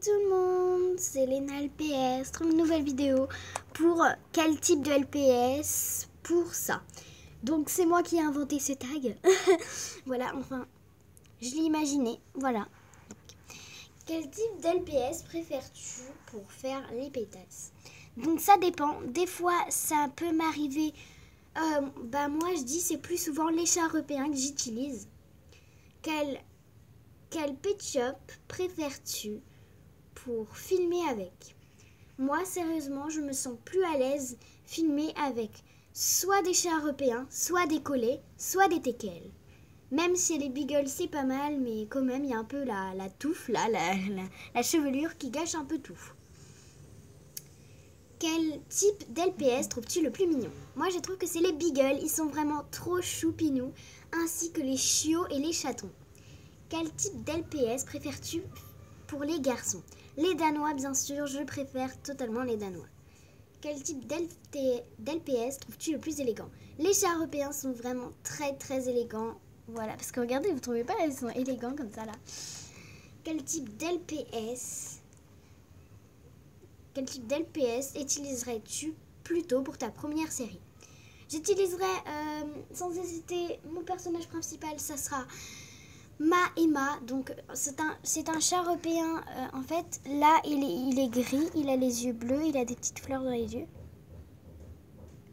tout le monde, c'est Léna LPS, une nouvelle vidéo pour quel type de LPS pour ça. Donc c'est moi qui ai inventé ce tag, voilà, enfin, je l'ai imaginé, voilà. Donc, quel type d'LPS préfères-tu pour faire les pétasses? Donc ça dépend, des fois ça peut m'arriver, moi je dis c'est plus souvent les chats européens que j'utilise. Quel pet shop préfères-tu pour filmer avec? Moi, sérieusement, je me sens plus à l'aise filmer avec soit des chats européens, soit des collets, soit des teckels. Même si les beagles, c'est pas mal, mais quand même, il y a un peu la touffe, là, la chevelure qui gâche un peu tout. Quel type d'LPS trouves-tu le plus mignon? Moi, je trouve que c'est les beagles. Ils sont vraiment trop choupinous, ainsi que les chiots et les chatons. Quel type d'LPS préfères-tu pour les garçons? Les Danois, bien sûr, je préfère totalement les Danois. Quel type d'LPS trouves-tu le plus élégant? Les chats européens sont vraiment très très élégants. Voilà, parce que regardez, vous ne trouvez pas, ils sont élégants comme ça là. Quel type d'LPS utiliserais-tu plutôt pour ta première série? J'utiliserai sans hésiter mon personnage principal, ça sera Emma, donc c'est un chat européen. En fait, là, il est gris, il a les yeux bleus, il a des petites fleurs dans les yeux.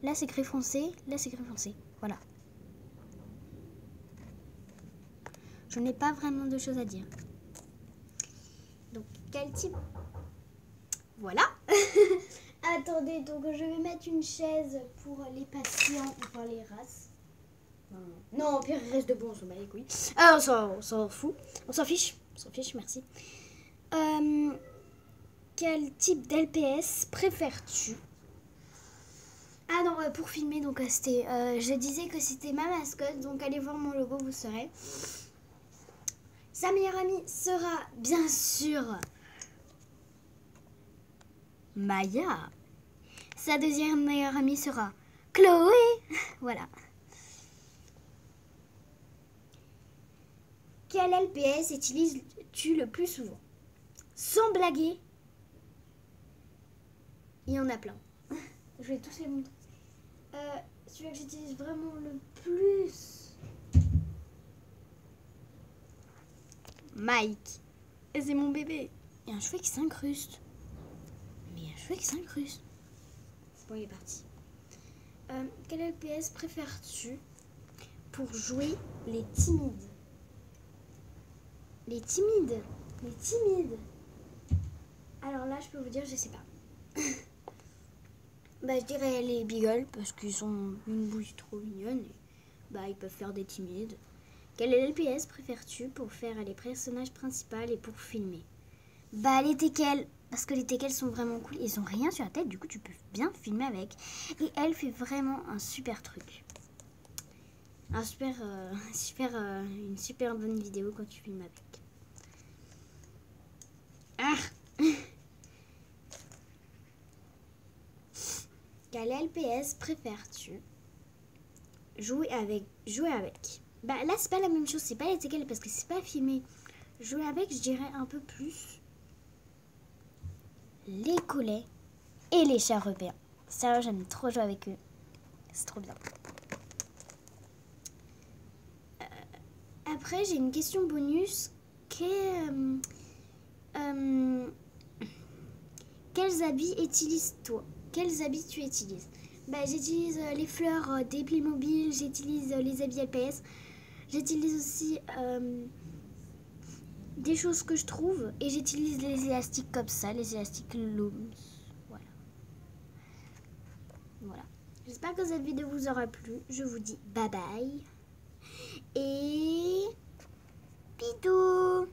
Là, c'est gris foncé, là, c'est gris foncé. Voilà. Je n'ai pas vraiment de choses à dire. Donc, quel type? Voilà. Attendez, donc je vais mettre une chaise pour les patients, enfin les races. Non, pire, il reste debout, on s'en bat les couilles. Ah, on s'en fout. On s'en fiche, merci. Quel type d'LPS préfères-tu? Ah non, pour filmer, donc c'était, je disais que c'était ma mascotte, donc allez voir mon logo, vous saurez. Sa meilleure amie sera bien sûr Maya. Sa deuxième meilleure amie sera Chloé. Voilà. Quel LPS utilises-tu le plus souvent? Sans blaguer, il y en a plein. Je vais tous les montrer. Celui que j'utilise vraiment le plus, Mike. Et c'est mon bébé. Il y a un cheveu qui s'incruste. Mais il y a un cheveu qui s'incruste. C'est bon, il est parti. Quel LPS préfères-tu pour jouer les timides? Les timides. Alors là, je peux vous dire, je sais pas. Je dirais les beagles parce qu'ils sont une bouche trop mignonne et ils peuvent faire des timides. Quel LPS préfères-tu pour faire les personnages principaux et pour filmer? Les teckels, parce que les teckels sont vraiment cool. Ils ont rien sur la tête, du coup tu peux bien filmer avec. Et elle fait vraiment un super truc. Une super bonne vidéo quand tu filmes avec. Quel LPS préfères-tu jouer avec? Là c'est pas la même chose, c'est pas les teckels parce que c'est pas filmé. Jouer avec, je dirais un peu plus les collets et les chats européens. Ça, j'aime trop jouer avec eux. C'est trop bien. Après, j'ai une question bonus. Quels habits utilises-toi? Quels habits tu utilises? J'utilise les fleurs des Playmobil, j'utilise les habits LPS, j'utilise aussi des choses que je trouve et j'utilise les élastiques comme ça, les élastiques Looms. Voilà. J'espère que cette vidéo vous aura plu. Je vous dis bye bye et bisous.